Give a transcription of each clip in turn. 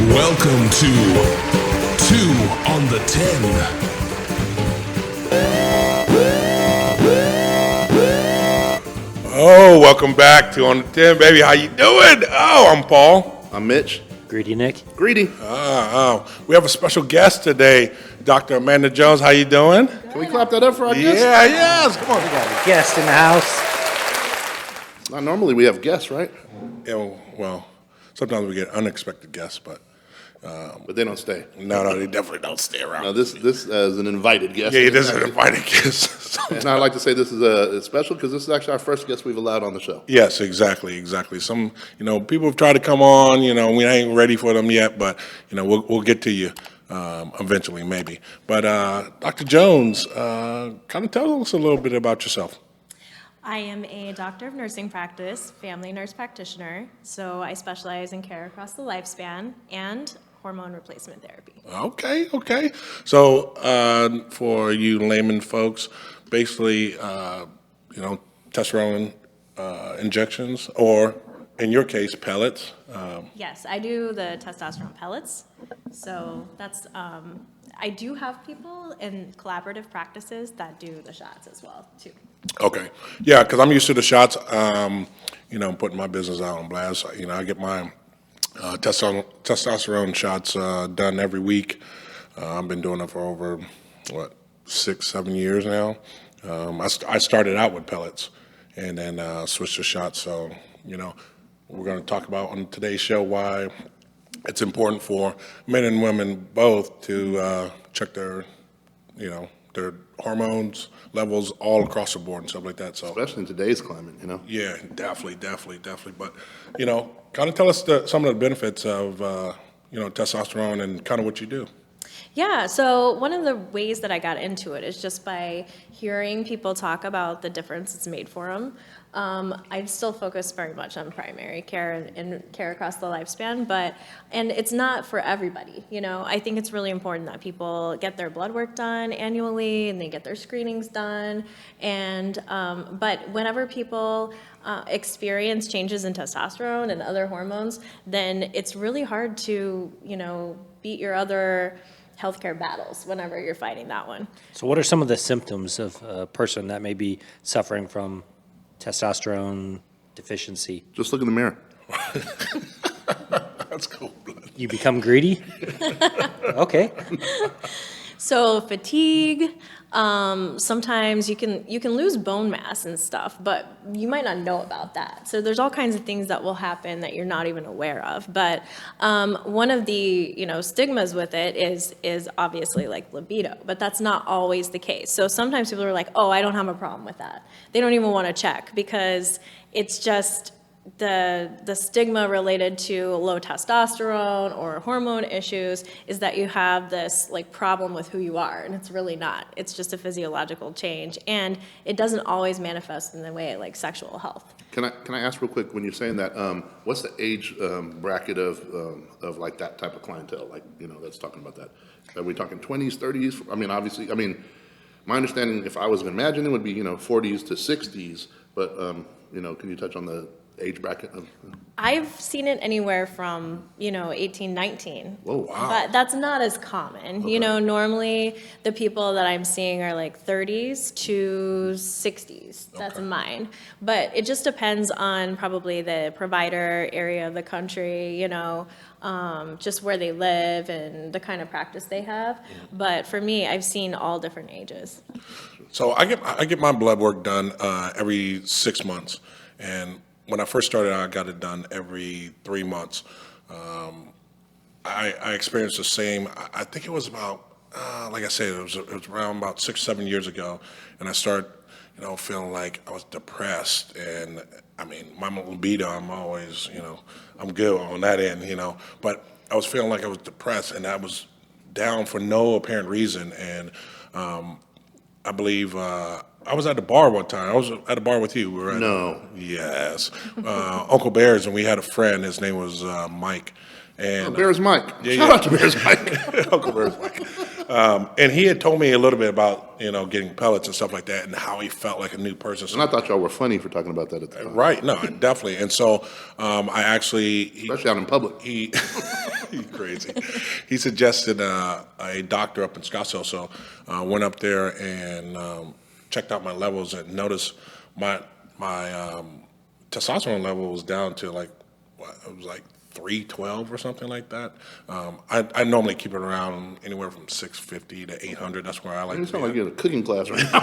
Welcome to 2 on the 10. Oh, welcome back to On the 10, baby. How you doing? Oh, I'm Paul. I'm Mitch. Greedy Nick. Greedy. We have a special guest today, Dr. Amanda Jones. How you doing? Can we clap that up for our guest? Yeah, yes. Come on. Guest in the house. Not normally we have guests, right? Yeah, well, sometimes we get unexpected guests, but But they don't stay. no, they definitely don't stay around. Now this is an invited guest. Yeah, it is an invited guest. And I'd like to say this is a special because this is actually our first guest we've allowed on the show. Yes, exactly. Some, people have tried to come on, we ain't ready for them yet, but, we'll get to you eventually, maybe. But Dr. Jones, kind of tell us a little bit about yourself. I am a doctor of nursing practice, family nurse practitioner, so I specialize in care across the lifespan and hormone replacement therapy. Okay. So for you layman folks, basically, testosterone injections, or in your case, pellets. Yes, I do the testosterone pellets, so that's, I do have people in collaborative practices that do the shots as well, too. Okay. Yeah, because I'm used to the shots, putting my business out on blast. I get my testosterone shots done every week. I've been doing it for over, 6-7 years now. I started out with pellets and then switched to shots. So, we're going to talk about on today's show why it's important for men and women both to check their hormones levels all across the board and stuff like that. So, Especially in today's climate, yeah, definitely. But, kind of tell us some of the benefits of, testosterone and kind of what you do. Yeah, so one of the ways that I got into it is just by hearing people talk about the difference it's made for them. I still focus very much on primary care and care across the lifespan, and it's not for everybody. I think it's really important that people get their blood work done annually and they get their screenings done. And but whenever people experience changes in testosterone and other hormones, then it's really hard to beat your other healthcare battles whenever you're fighting that one. So what are some of the symptoms of a person that may be suffering from testosterone deficiency? Just look in the mirror. That's cool. You become greedy? Okay. So fatigue, sometimes you can lose bone mass and stuff, but you might not know about that. So there's all kinds of things that will happen that you're not even aware of. But one of the stigmas with it is obviously like libido, but that's not always the case. So sometimes people are like, oh, I don't have a problem with that. They don't even want to check because it's just the stigma related to low testosterone or hormone issues is that you have this problem with who you are, and it's really not. It's just a physiological change, and it doesn't always manifest in the way like sexual health. Can I ask real quick, when you're saying that, what's the age bracket of like that type of clientele, that's talking about that? Are we talking 20s, 30s? My understanding, if I was imagining, would be 40s to 60s, but can you touch on the age bracket? I've seen it anywhere from 18, 19. Whoa, wow. But that's not as common. Okay. Normally the people that I'm seeing are like 30s to 60s. That's mine. But it just depends on probably the provider area of the country, just where they live and the kind of practice they have. But for me, I've seen all different ages. So I get my blood work done every 6 months, and when I first started, I got it done every 3 months. I experienced the same. I think it was about, like I said, it was around about 6-7 years ago, and I started, feeling like I was depressed. And my libido, I'm always, I'm good on that end, But I was feeling like I was depressed, and I was down for no apparent reason. And I believe I was at the bar one time. I was at a bar with you. We were at, No. Yes. Uncle Bear's, and we had a friend. His name was Mike. And Bear's Mike. Yeah, Shout out to Bear's Mike. Uncle Bear's Mike. And he had told me a little bit about, getting pellets and stuff like that and how he felt like a new person. And I thought y'all were funny for talking about that at the time. Right, no, definitely. And so I actually, Especially out in public. he's crazy. He suggested a doctor up in Scottsdale, so I went up there and checked out my levels and noticed my testosterone level was down to it was like 312 or something like that. I normally keep it around anywhere from 650 to 800. That's where I like You to sound be. like you're in a cooking class right now.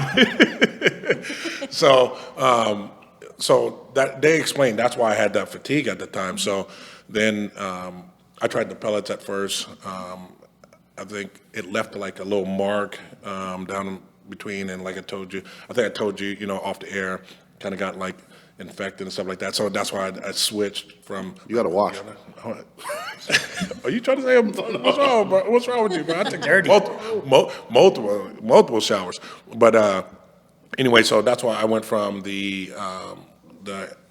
So that they explained that's why I had that fatigue at the time. So then I tried the pellets at first. I think it left like a little mark down in between, and like I told you, off the air, kind of got like infected and stuff like that. So that's why I switched from. You got to wash. Are you trying to say what's wrong, bro? What's wrong with you, bro? I take multiple showers, but anyway, so that's why I went from the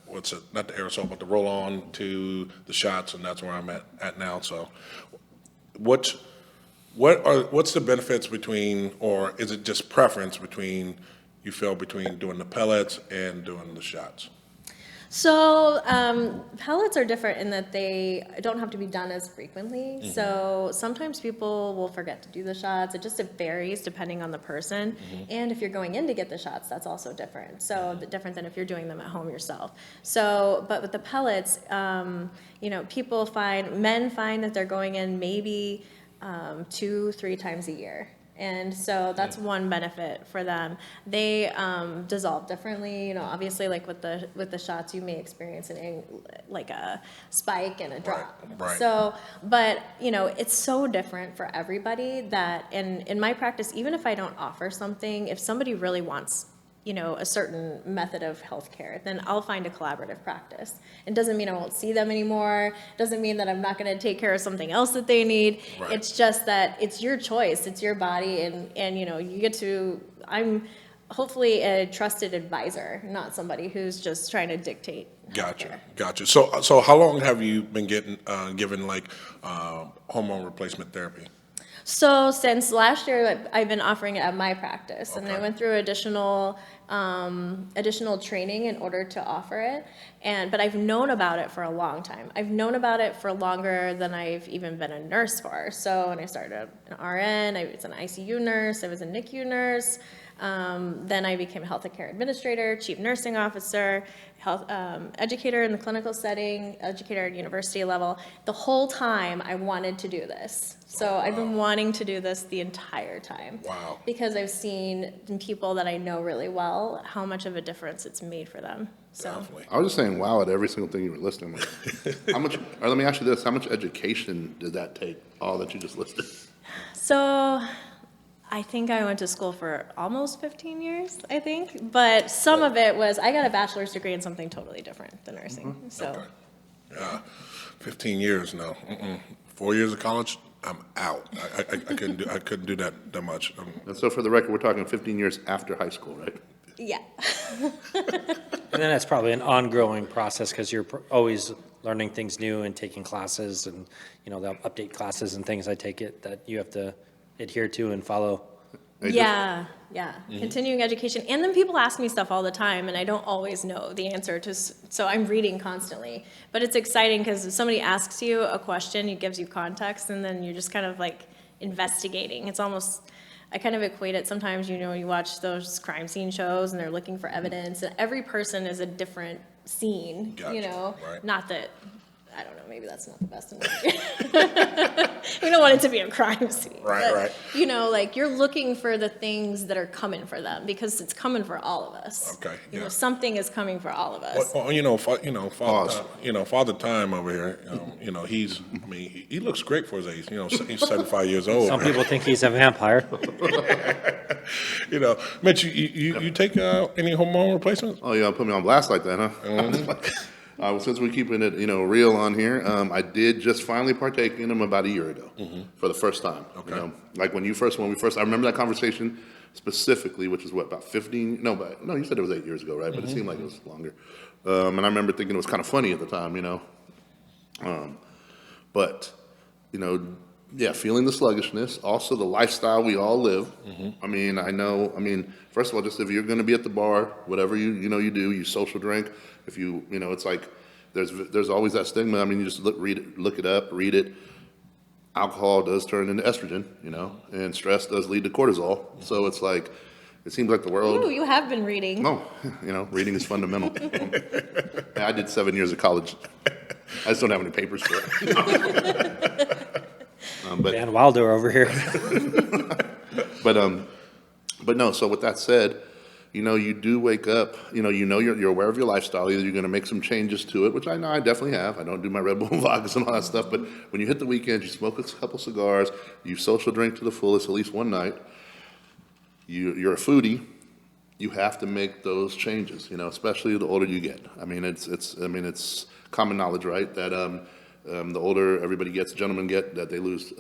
what's it? Not the aerosol, but the roll-on to the shots, and that's where I'm at now. So, what's the benefits between, or is it just preference between between doing the pellets and doing the shots? So pellets are different in that they don't have to be done as frequently. Mm-hmm. So sometimes people will forget to do the shots. It varies depending on the person. Mm-hmm. And if you're going in to get the shots, that's also different. So different than if you're doing them at home yourself. So, but with the pellets, men find that they're going in maybe 2-3 times a year. And so that's one benefit for them. They dissolve differently. Obviously, like with the shots, you may experience like a spike and a drop. Right. So, but it's so different for everybody that in my practice, even if I don't offer something, if somebody really wants a certain method of healthcare, then I'll find a collaborative practice. It doesn't mean I won't see them anymore. It doesn't mean that I'm not going to take care of something else that they need. Right. It's just that it's your choice, it's your body, and you get to. I'm hopefully a trusted advisor, not somebody who's just trying to dictate. Gotcha. So how long have you been given like hormone replacement therapy? So since last year, I've been offering it at my practice, and I Okay. went through additional training in order to offer it. But I've known about it for a long time. I've known about it for longer than I've even been a nurse for. So when I started an RN, I was an ICU nurse, I was a NICU nurse. Then I became a health care administrator, chief nursing officer, health educator in the clinical setting, educator at university level. The whole time I wanted to do this. So I've been wanting to do this the entire time. Wow. Because I've seen in people that I know really well how much of a difference it's made for them. So. Definitely. I was just saying wow at every single thing you were listing. How much, or let me ask you this, how much education did that take, all that you just listed? So I think I went to school for almost 15 years, I think. But some of it was, I got a bachelor's degree in something totally different than nursing. So. Okay. Yeah, 15 years now. 4 years of college, I'm out. I couldn't do that much. And so for the record, we're talking 15 years after high school, right? Yeah. And then that's probably an ongoing process because you're always learning things new and taking classes and, they'll update classes and things, I take it, that you have to adhere to and follow. Yeah. Continuing education. And then people ask me stuff all the time, and I don't always know the answer to, so I'm reading constantly. But it's exciting because if somebody asks you a question, it gives you context, and then you're just kind of like investigating. It's almost, I kind of equate it sometimes, you watch those crime scene shows and they're looking for evidence, and every person is a different scene, Gotcha. Right. Not that, I don't know, maybe that's not the best analogy. We don't want it to be a crime scene. Right. Like you're looking for the things that are coming for them because it's coming for all of us. Okay, yeah. Something is coming for all of us. Father Time over here. He looks great for his age. He's 75 years old. Some people think he's a vampire. Mitch, you take any hormone replacements? Oh, yeah, put me on blast like that, huh? Since we're keeping it, real on here, I did just finally partake in them about a year ago for the first time. Okay. Like when we first, I remember that conversation specifically, which was about 15, no, you said it was 8 years ago, right? But it seemed like it was longer. And I remember thinking it was kind of funny at the time, but, Yeah, feeling the sluggishness, also the lifestyle we all live. I mean, first of all, just if you're gonna be at the bar, whatever you do, you social drink, if it's like, there's always that stigma. I mean, you just look it up, read it. Alcohol does turn into estrogen, and stress does lead to cortisol. So it's like, it seems like the world. Ooh, you have been reading. No, reading is fundamental. I did 7 years of college. I just don't have any papers for it. Dan Wilder over here. But no. So with that said, you do wake up. You're aware of your lifestyle. Either you're going to make some changes to it, which I know I definitely have. I don't do my Red Bull vodkas and all that stuff. But when you hit the weekend, you smoke a couple cigars, you social drink to the fullest at least one night. You're a foodie. You have to make those changes. Especially the older you get. I mean, it's common knowledge, right? That the older everybody gets, gentlemen get, that they lose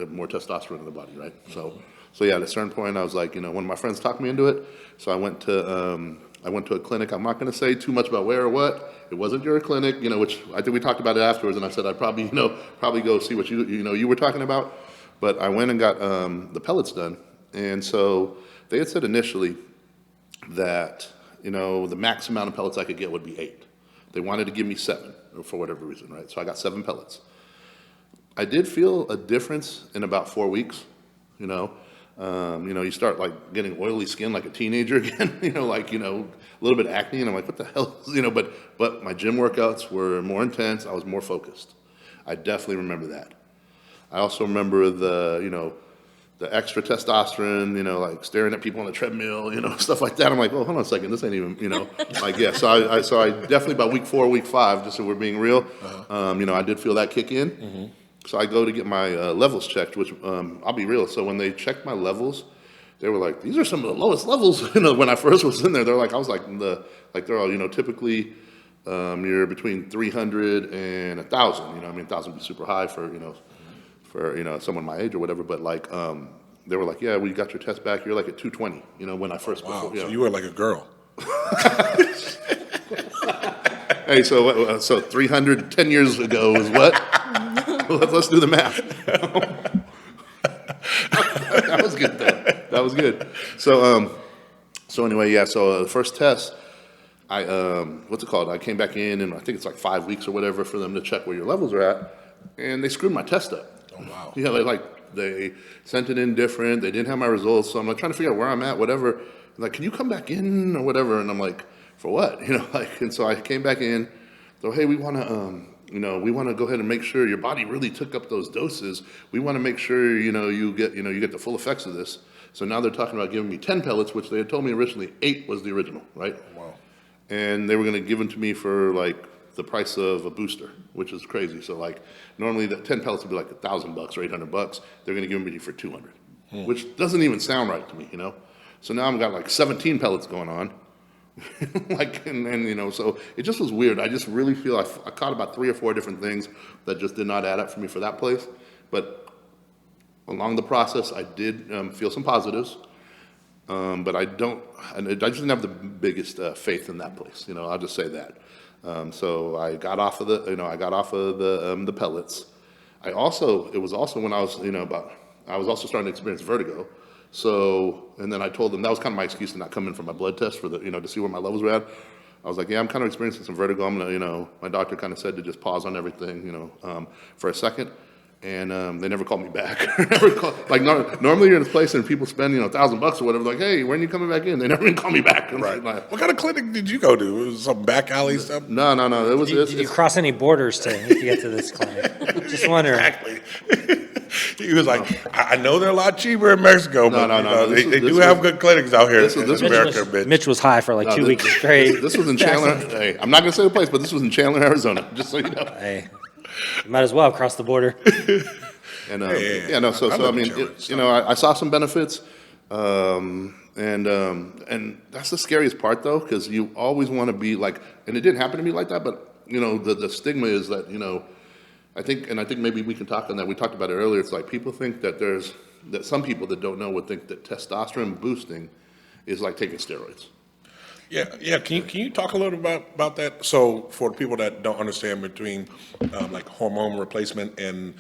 more testosterone in the body, right? So yeah, at a certain point, I was like, one of my friends talked me into it. So I went to a clinic. I'm not going to say too much about where or what. It wasn't your clinic, which I think we talked about it afterwards. And I said I'd probably go see what you were talking about. But I went and got the pellets done, and so they had said initially that the max amount of pellets I could get would be 8. They wanted to give me 7 for whatever reason, right? So I got 7 pellets. I did feel a difference in about 4 weeks. You start like getting oily skin like a teenager again. A little bit of acne, and I'm like, what the hell? But my gym workouts were more intense. I was more focused. I definitely remember that. I also remember the extra testosterone, like staring at people on the treadmill, stuff like that. I'm like, oh, hold on a second, this ain't even, yeah. So I definitely by week 4, week 5, just so we're being real, I did feel that kick in. Mm-hmm. So I go to get my levels checked, which I'll be real. So when they checked my levels, they were like, these are some of the lowest levels. When I first was in there, they're like, I was like they're all, typically you're between 300 and 1,000. 1,000 would be super high for someone my age or whatever, but like they were like, yeah, well, you got your test back, you're like at 220, when I first Wow, so you were like a girl. Hey, so 300 10 years ago was what? Let's do the math. That was good though. That was good. So anyway, yeah, so the first test, I what's it called? I came back in, and I think it's like 5 weeks or whatever for them to check where your levels are at, and they screwed my test up. Oh, wow. Yeah, they sent it in different. They didn't have my results, so I'm like trying to figure out where I'm at, whatever. Like, can you come back in or whatever? And I'm like, for what? And so I came back in. So hey, we want to go ahead and make sure your body really took up those doses. We want to make sure you get the full effects of this. So now they're talking about giving me 10 pellets, which they had told me originally 8 was the original, right? Wow. And they were going to give them to me for like the price of a booster, which is crazy. So like normally the 10 pellets would be like $1,000 or $800. They're going to give them to me for 200, which doesn't even sound right to me, So now I've got like 17 pellets going on. So it just was weird. I just really feel I caught about 3 or 4 different things that just did not add up for me for that place. But along the process, I did feel some positives. But I just didn't have the biggest faith in that place. I'll just say that. So I got off of the pellets. It was also when I was, I was also starting to experience vertigo. So, and then I told them, that was kind of my excuse to not come in for my blood test for to see where my levels were at. I was like, yeah, I'm kind of experiencing some vertigo. I'm going to, my doctor kind of said to just pause on everything, for a second. And they never called me back. Normally you're in a place and people spend, $1,000 or whatever. Like, hey, when are you coming back in? They never even call me back. Right. What kind of clinic did you go to? Was it some back alley stuff? No. Did you cross any borders to get to this clinic? Just wondering. Exactly. He was like, I know they're a lot cheaper in Mexico, but they do have good clinics out here in America, bitch. Mitch was high for like 2 weeks straight. This was in Chandler. Hey, I'm not going to say the place, but this was in Chandler, Arizona, just so you know. Hey, you might as well have crossed the border. And I saw some benefits, and that's the scariest part though, because you always want to be like, and it didn't happen to me like that, but the stigma is that I think maybe we can talk on that. We talked about it earlier. It's like people think that some people that don't know would think that testosterone boosting is like taking steroids. Yeah. Can you talk a little about that? So for people that don't understand between like hormone replacement and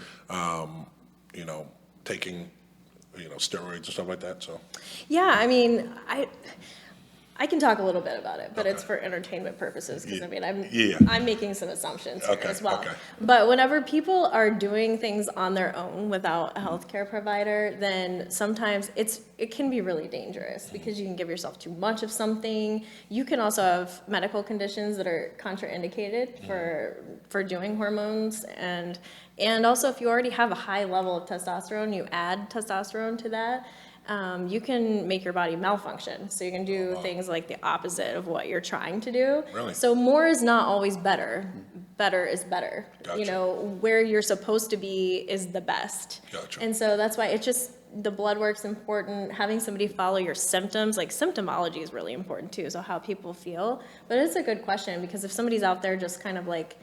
taking, steroids and stuff like that, so. Yeah, I mean, I can talk a little bit about it, but it's for entertainment purposes, because I mean, I'm making some assumptions here Okay, as well. okay. But whenever people are doing things on their own without a healthcare provider, then sometimes it can be really dangerous, because you can give yourself too much of something. You can also have medical conditions that are contraindicated for doing hormones, and also if you already have a high level of testosterone, you add testosterone to that. You can make your body malfunction. So you can do things like the opposite of what you're trying to do. Really? So more is not always better. Better is better. Gotcha. Where you're supposed to be is the best. Gotcha. And so that's why the blood work's important. Having somebody follow your symptoms, like symptomology is really important too. So how people feel. But it's a good question, because if somebody's out there just kind of like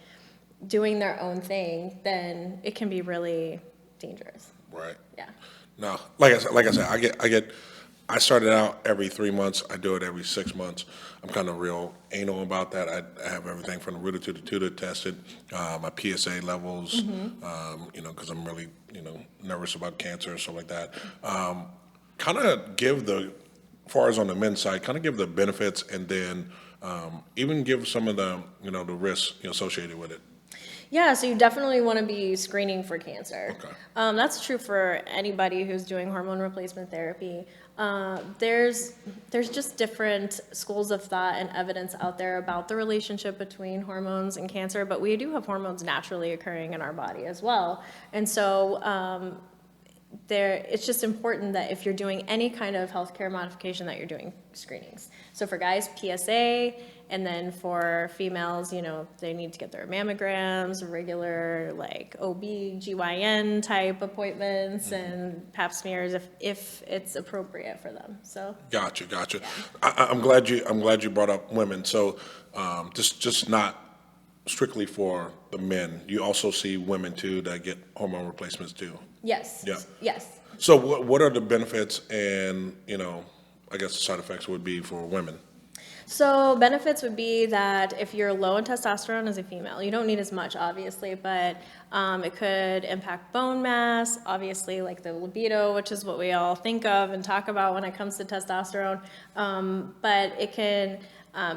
doing their own thing, then it can be really dangerous. Right. Yeah. No, like I said, I started out every 3 months. I do it every 6 months. I'm kind of real anal about that. I have everything from the Ruta to the Tuta tested, my PSA levels, because I'm really, nervous about cancer and stuff like that. Kind of give as far as on the men's side, kind of give the benefits, and then even give some of the, the risks associated with it. Yeah, so you definitely want to be screening for cancer. Okay. That's true for anybody who's doing hormone replacement therapy. There's just different schools of thought and evidence out there about the relationship between hormones and cancer, but we do have hormones naturally occurring in our body as well. And so it's just important that if you're doing any kind of healthcare modification, that you're doing screenings. So for guys, PSA, and then for females, they need to get their mammograms, regular like OB, GYN type appointments, and pap smears if it's appropriate for them. So. Gotcha. I'm glad you brought up women. So just not strictly for the men. You also see women too that get hormone replacements too. Yes. Yeah. Yes. So what are the benefits and, I guess the side effects would be for women? So benefits would be that if you're low in testosterone as a female, you don't need as much, obviously, but it could impact bone mass, obviously, like the libido, which is what we all think of and talk about when it comes to testosterone. But it can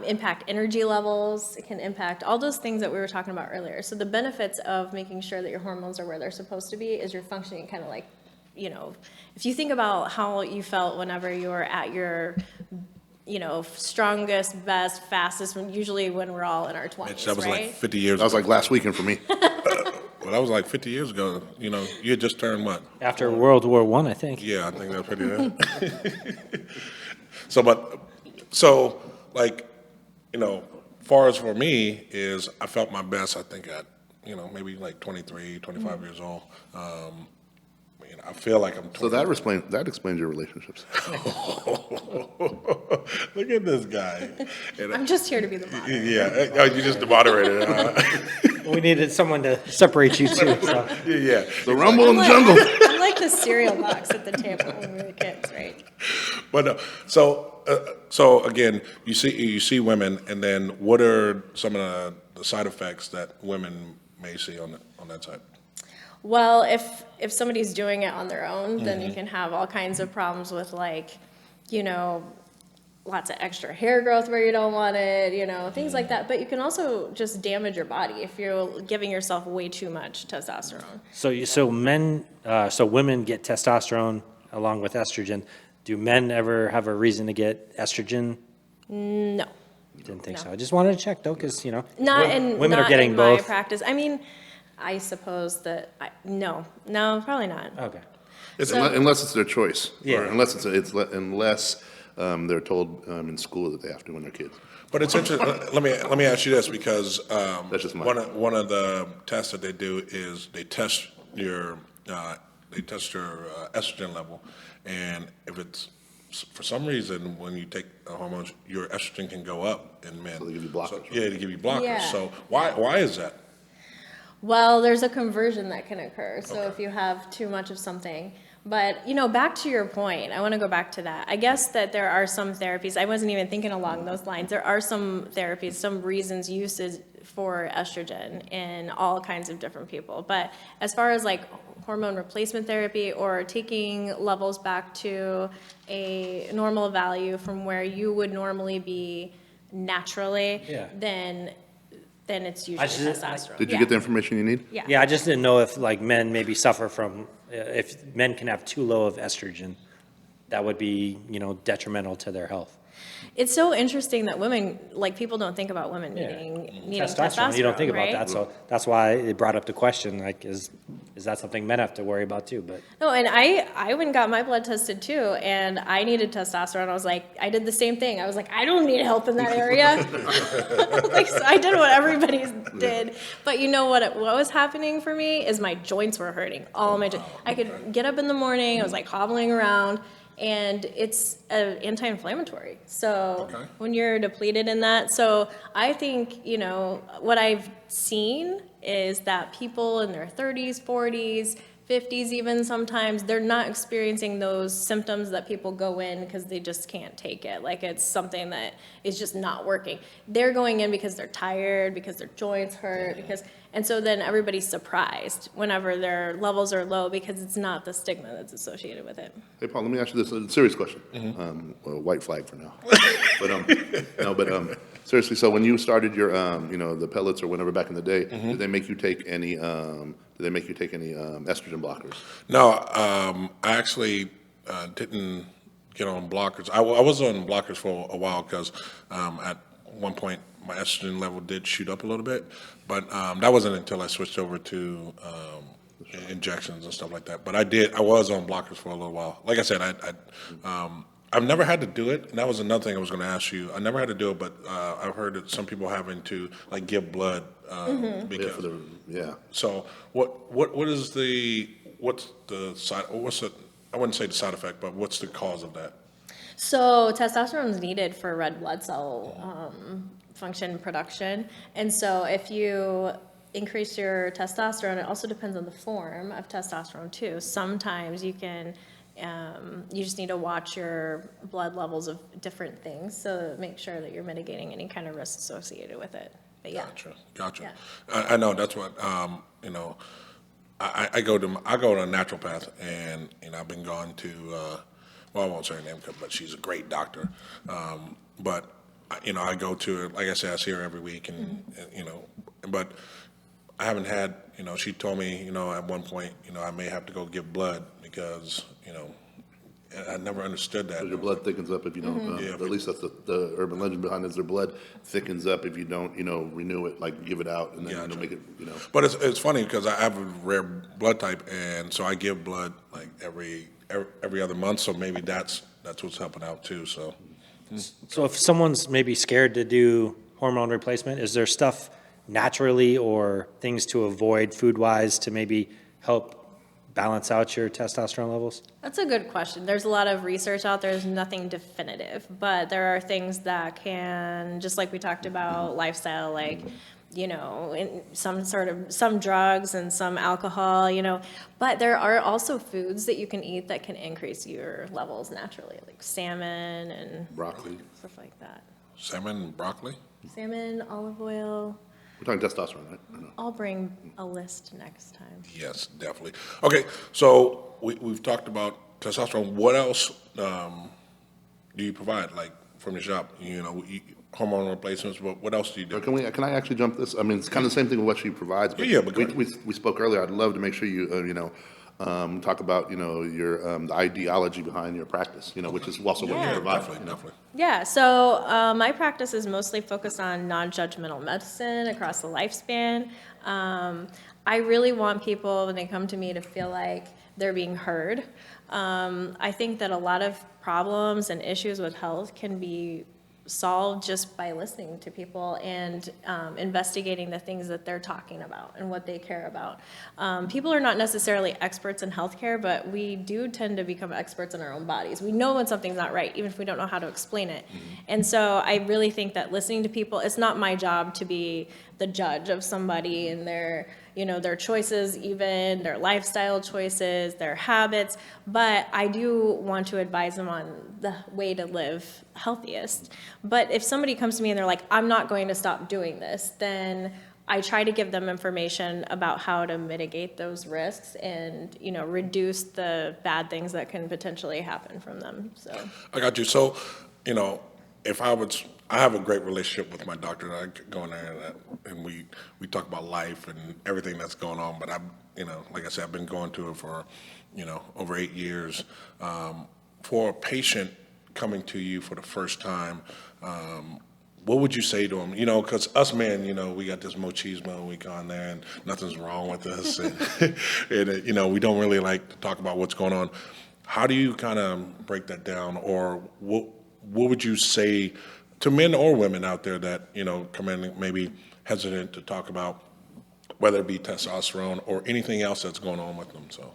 impact energy levels. It can impact all those things that we were talking about earlier. So the benefits of making sure that your hormones are where they're supposed to be is you're functioning kind of like, if you think about how you felt whenever you were at your strongest, best, fastest, usually when we're all in our 20s, That was right? like 50 years That was ago. like last weekend for me. Well, that was like 50 years ago. You had just turned what? After World War I think. Yeah, I think that's pretty good. So, far as for me is I felt my best, I think at, maybe like 23, 25 years old. I feel like I'm 20. So that explains your relationships. Look at this guy. I'm just here to be the moderator. Yeah, oh, you're just the moderator. We needed someone to separate you too, so. Yeah. The rumble in the jungle. I'm like the cereal box at the table when we were kids, right? But no, so again, you see women, and then what are some of the side effects that women may see on that side? Well, if somebody's doing it on their own, then you can have all kinds of problems with lots of extra hair growth where you don't want it, things like that. But you can also just damage your body if you're giving yourself way too much testosterone. So women get testosterone along with estrogen. Do men ever have a reason to get estrogen? No. Didn't think No. so. I just wanted to check though, because women not are getting in both. my practice. I mean, I suppose that no, probably not. Okay. Unless it's their choice. Yeah. Or unless unless they're told in school that they have to when they're kids. But it's interesting. Let me ask you this, because That's just one of the tests that they do is they test your estrogen level, and if it's for some reason when you take hormones, your estrogen can go up in men. So they give you blockers. They give you blockers. Yeah. So why is that? Well, there's a conversion that can occur. So Okay. if you have too much of something. But, back to your point, I want to go back to that. I guess that there are some therapies, I wasn't even thinking along those lines. There are some therapies, some reasons, uses for estrogen in all kinds of different people. But as far as like hormone replacement therapy or taking levels back to a normal value from where you would normally be naturally, Yeah. then it's usually just- testosterone. Did you Yeah. get the information you need? Yeah. Yeah, I just didn't know if like men maybe suffer from, if men can have too low of estrogen, that would be, detrimental to their health. It's so interesting that women, like, people don't think about women needing testosterone, You don't think about right? that, so that's why it brought up the question, like, is that something men have to worry about too, but. No, and I went and got my blood tested too, and I needed testosterone. I was like, I did the same thing. I was like, I don't need help in that area. Like, so I did what everybody did. But you know what was happening for me is my joints were hurting. All my joints. I could get up in the morning. I was like hobbling around. And it's anti-inflammatory. So Okay. when you're depleted in that, so I think, what I've seen is that people in their 30s, 40s, 50s even sometimes, they're not experiencing those symptoms that people go in because they just can't take it. Like it's something that is just not working. They're going in because they're tired, because their joints hurt, and so then everybody's surprised whenever their levels are low because it's not the stigma that's associated with it. Hey, Paul, let me ask you this, a serious question. Well, white flag for now. But seriously, so when you started your, the pellets or whatever back in the day, did they make you take any, estrogen blockers? No, I actually didn't get on blockers. I was on blockers for a while because at one point my estrogen level did shoot up a little bit, but that wasn't until I switched over to injections and stuff like that. But I was on blockers for a little while. Like I said, I've never had to do it, and that was another thing I was going to ask you. I never had to do it, but I've heard that some people having to like give blood because. So what's the side? I wouldn't say the side effect, but what's the cause of that? So testosterone is needed for red blood cell function production. And so if you increase your testosterone, it also depends on the form of testosterone too. Sometimes you can, you just need to watch your blood levels of different things. So make sure that you're mitigating any kind of risk associated with it. But yeah. Gotcha. Yeah. I know that's what I go to a naturopath, and I've been going to well, I won't say her name, but she's a great doctor. But I go to her, like I said, I see her every week, and but I haven't had, she told me, at one point, I may have to go give blood because, I never understood that. Your blood thickens up if you don't, Yeah. at least that's the urban legend behind it, is their blood thickens up if you don't, renew it, like give it out and then, Gotcha. make it, But it's funny because I have a rare blood type, and so I give blood like every other month. So maybe that's what's helping out too. So So if someone's maybe scared to do hormone replacement, is there stuff naturally or things to avoid food-wise to maybe help balance out your testosterone levels? That's a good question. There's a lot of research out there. There's nothing definitive, but there are things that can, just like we talked about, lifestyle, like, in some drugs and some alcohol, but there are also foods that you can eat that can increase your levels naturally, like salmon and broccoli. stuff like that. salmon and broccoli. Salmon, olive oil. We're talking testosterone, right? Or no? I'll bring a list next time. Yes, definitely. Okay, so we've talked about testosterone. What else do you provide, like from the shop? Hormone replacements. What else do you do? Can I actually jump this? I mean, it's kind of the same thing with what she provides. But Yeah, but go ahead. we spoke earlier. I'd love to make sure you talk about your the ideology behind your practice. Which is also what you Yeah. provide. Definitely. Yeah, so my practice is mostly focused on non-judgmental medicine across the lifespan. I really want people, when they come to me, to feel like they're being heard. I think that a lot of problems and issues with health can be solved just by listening to people and investigating the things that they're talking about and what they care about. People are not necessarily experts in healthcare, but we do tend to become experts in our own bodies. We know when something's not right, even if we don't know how to explain it. And so I really think that listening to people, it's not my job to be the judge of somebody and their choices, even their lifestyle choices, their habits, but I do want to advise them on the way to live healthiest. But if somebody comes to me and they're like, I'm not going to stop doing this, then I try to give them information about how to mitigate those risks and, reduce the bad things that can potentially happen from them, so. I got you. So, if I have a great relationship with my doctor. I go in there and we talk about life and everything that's going on. But like I said, I've been going to it for, over 8 years. For a patient coming to you for the first time, what would you say to them? Because us men, we got this machismo, we go in there and nothing's wrong with us. And we don't really like to talk about what's going on. How do you kind of break that down? Or what would you say to men or women out there that, come in maybe hesitant to talk about whether it be testosterone or anything else that's going on with them? So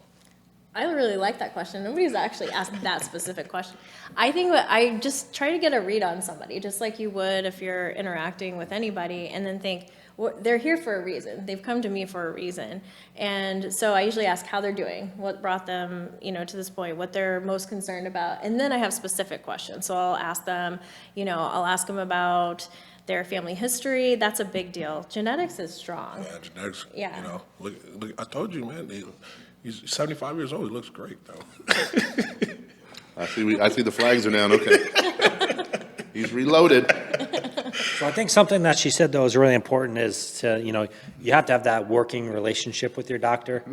I really like that question. Nobody's actually asked that specific question. I think that I just try to get a read on somebody, just like you would if you're interacting with anybody, and then think, well, they're here for a reason. They've come to me for a reason. And so I usually ask how they're doing, what brought them, to this point, what they're most concerned about. And then I have specific questions. So I'll ask them, about their family history. That's a big deal. Genetics is strong. yeah, genetics, Yeah. look, I told you, man, he's 75 years old. He looks great, though. I see the flags are down, okay. He's reloaded. So I think something that she said, though, is really important is to, you have to have that working relationship with your doctor.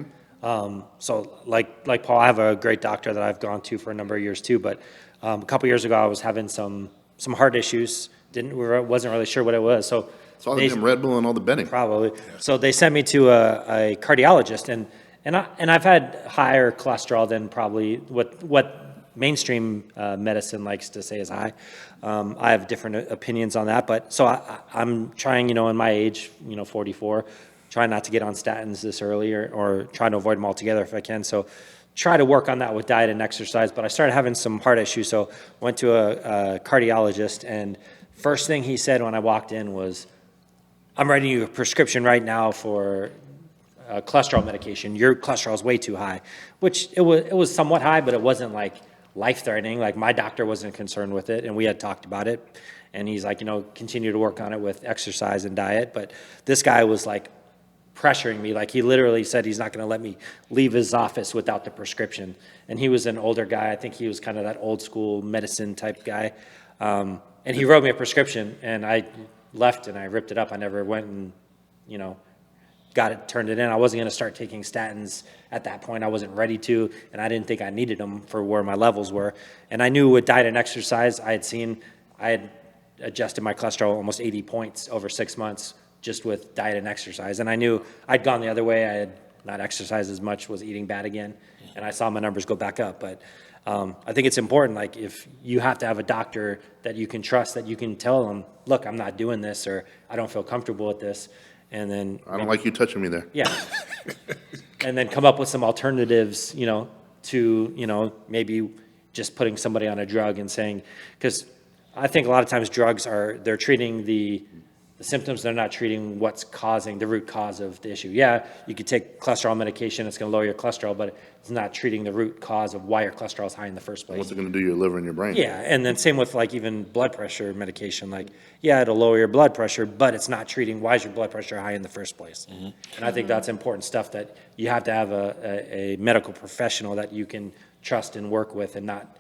So like Paul, I have a great doctor that I've gone to for a number of years too, but a couple years ago I was having some heart issues. Wasn't really sure what it was. So It's all the damn Red Bull and all the betting. probably. So they sent me to a cardiologist, and I've had higher cholesterol than probably what mainstream medicine likes to say is high. I have different opinions on that, but so I'm trying, in my age, 44, trying not to get on statins this early or trying to avoid them altogether if I can. So try to work on that with diet and exercise, but I started having some heart issues, so went to a cardiologist, and first thing he said when I walked in was, I'm writing you a prescription right now for cholesterol medication. Your cholesterol is way too high, which it was somewhat high, but it wasn't like life-threatening. Like my doctor wasn't concerned with it, and we had talked about it. And he's like, continue to work on it with exercise and diet. But this guy was like pressuring me. Like he literally said he's not going to let me leave his office without the prescription. And he was an older guy. I think he was kind of that old school medicine type guy. And he wrote me a prescription, and I left and I ripped it up. I never went and, turned it in. I wasn't going to start taking statins at that point. I wasn't ready to, and I didn't think I needed them for where my levels were. And I knew with diet and exercise, I had adjusted my cholesterol almost 80 points over 6 months just with diet and exercise. And I knew I'd gone the other way. I had not exercised as much, was eating bad again, and I saw my numbers go back up. But I think it's important, like if you have to have a doctor that you can trust, that you can tell them, look, I'm not doing this, or I don't feel comfortable with this. And then I don't like you touching me there. Yeah. And then come up with some alternatives, to, maybe just putting somebody on a drug and saying, because I think a lot of times drugs they're treating the symptoms, they're not treating what's causing the root cause of the issue. Yeah, you could take cholesterol medication, it's going to lower your cholesterol, but it's not treating the root cause of why your cholesterol is high in the first place. What's it going to do to your liver and your brain? Yeah, and then same with like even blood pressure medication. Like, yeah, it'll lower your blood pressure, but it's not treating why is your blood pressure high in the first place. Mm-hmm. And I think that's important stuff that you have to have a medical professional that you can trust and work with, and not,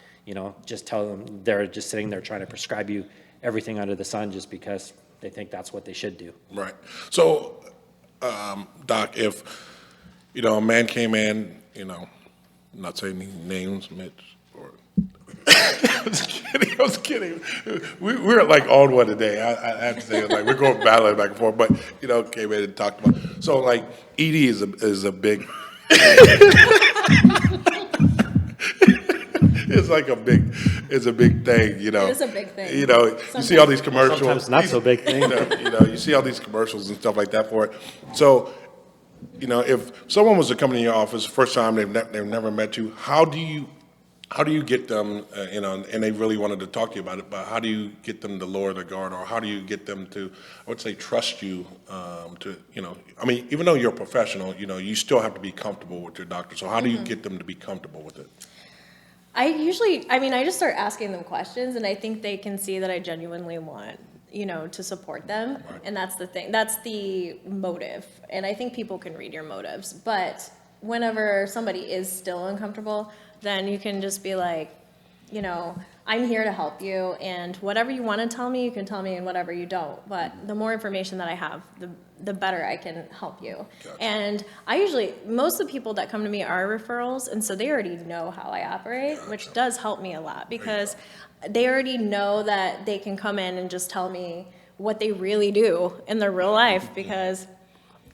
just tell them they're just sitting there trying to prescribe you everything under the sun just because they think that's what they should do. Right. So, Doc, if, a man came in, not saying any names, Mitch, or I was kidding. We're like on one today. I have to say, like we're going battling back and forth, but came in and talked about. So like ED is a big. It's a big thing, It is a big thing. You see all these commercials. Sometimes not so big thing. You see all these commercials and stuff like that for it. So, if someone was to come into your office first time, they've never met you, how do you get them, and they really wanted to talk to you about it, but how do you get them to lower their guard, or how do you get them to, I would say, trust you, even though you're a professional, you still have to be comfortable with your doctor. So how do you get them to be comfortable with it? I just start asking them questions, and I think they can see that I genuinely want to support them. And that's the thing. That's the motive. And I think people can read your motives. But whenever somebody is still uncomfortable, then you can just be like, I'm here to help you, and whatever you want to tell me, you can tell me, and whatever you don't. But the more information that I have, the better I can help you. Gotcha. And most of the people that come to me are referrals, and so they already know how I operate, gotcha. Which does help me a lot because they already know that they can come in and just tell me what they really do in their real life, because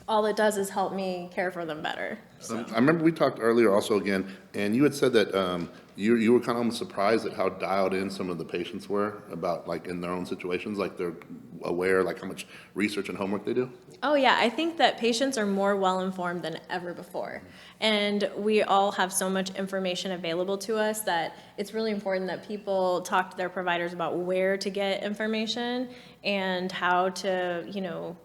all it does is help me care for them better. So. I remember we talked earlier also again, and you had said that you were kind of almost surprised at how dialed in some of the patients were about like in their own situations, like they're aware like how much research and homework they do. Oh yeah, I think that patients are more well informed than ever before. And we all have so much information available to us that it's really important that people talk to their providers about where to get information and how to,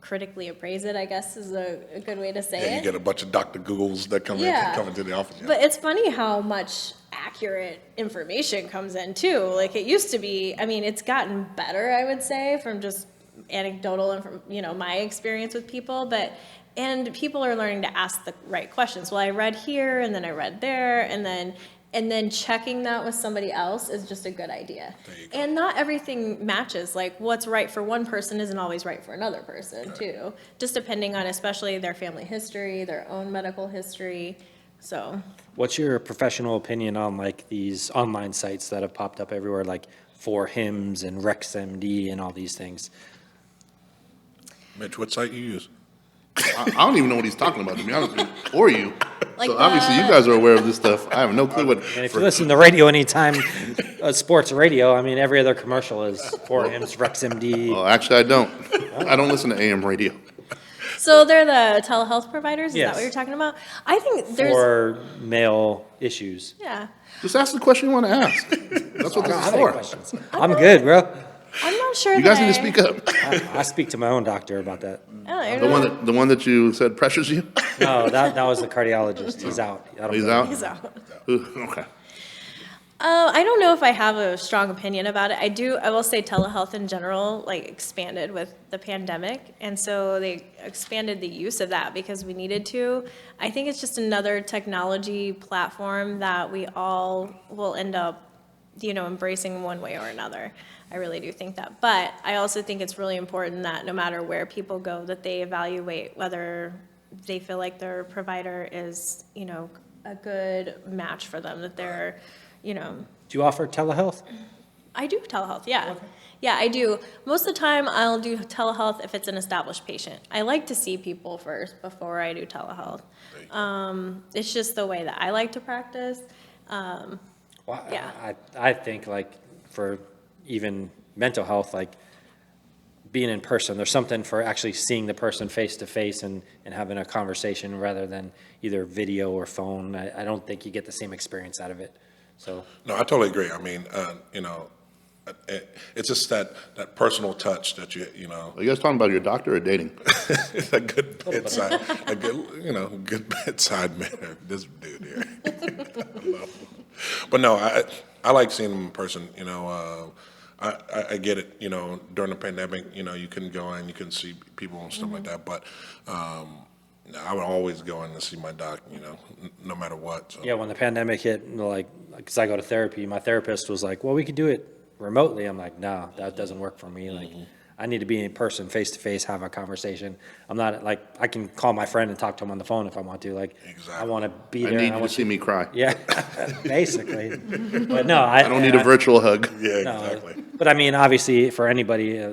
critically appraise it, I guess is a good way to say it. You get a bunch of Dr. Googles that come into the office. Yeah. But it's funny how much accurate information comes in too. Like it used to be, it's gotten better, I would say, from just anecdotal and from, my experience with people, and people are learning to ask the right questions. Well, I read here and then I read there, and then checking that with somebody else is just a good idea. And not everything matches. Like what's right for one person isn't always right for another person too. Just depending on especially their family history, their own medical history. So. What's your professional opinion on like these online sites that have popped up everywhere, like For Hims and RexMD and all these things? Mitch, what site you use? I don't even know what he's talking about, to be honest with you, or you. Like so obviously you guys are aware of this stuff. I have no clue what. And if you listen to radio anytime, sports radio, every other commercial is For Hims, RexMD. Well, actually, I don't. I don't listen to AM radio. So they're the telehealth providers? Is Yes. that what you're talking about? I think there's... For male issues. Yeah. Just ask the question you want to ask. That's what this is for. I'm good, bro. I'm not sure You guys need to speak up. I speak to my own doctor about that. The one that you said pressures you? No, that was the cardiologist. He's out. He's out? He's out. Okay. I don't know if I have a strong opinion about it. I will say telehealth in general, expanded with the pandemic. And so they expanded the use of that because we needed to. I think it's just another technology platform that we all will end up, embracing one way or another. I really do think that. But I also think it's really important that no matter where people go, that they evaluate whether they feel like their provider is, a good match for them, that they're, Do you offer telehealth? I do telehealth, yeah. Okay. Yeah, I do. Most of the time, I'll do telehealth if it's an established patient. I like to see people first before I do telehealth. It's just the way that I like to practice. Yeah. I think for even mental health, being in person, there's something for actually seeing the person face to face and having a conversation rather than either video or phone. I don't think you get the same experience out of it. So. No, I totally agree. It's just that personal touch that you know. Are you guys talking about your doctor or dating? a good bedside, good bedside manner. This dude here. I love him. But no, I like seeing him in person. I get it. During the pandemic, you couldn't go in, you couldn't see people and stuff like that. But I would always go in to see my doc. No matter what. So. Yeah, when the pandemic hit, because I go to therapy, my therapist was like, "Well, we could do it remotely." I'm like, "No, that doesn't work for me. I need to be in person, face to face, have a conversation. I'm not I can call my friend and talk to him on the phone if I want to. Exactly. I want to be there. I need you to see me cry. Yeah, basically. But no, I don't need a virtual hug. Yeah, exactly. But obviously, for anybody,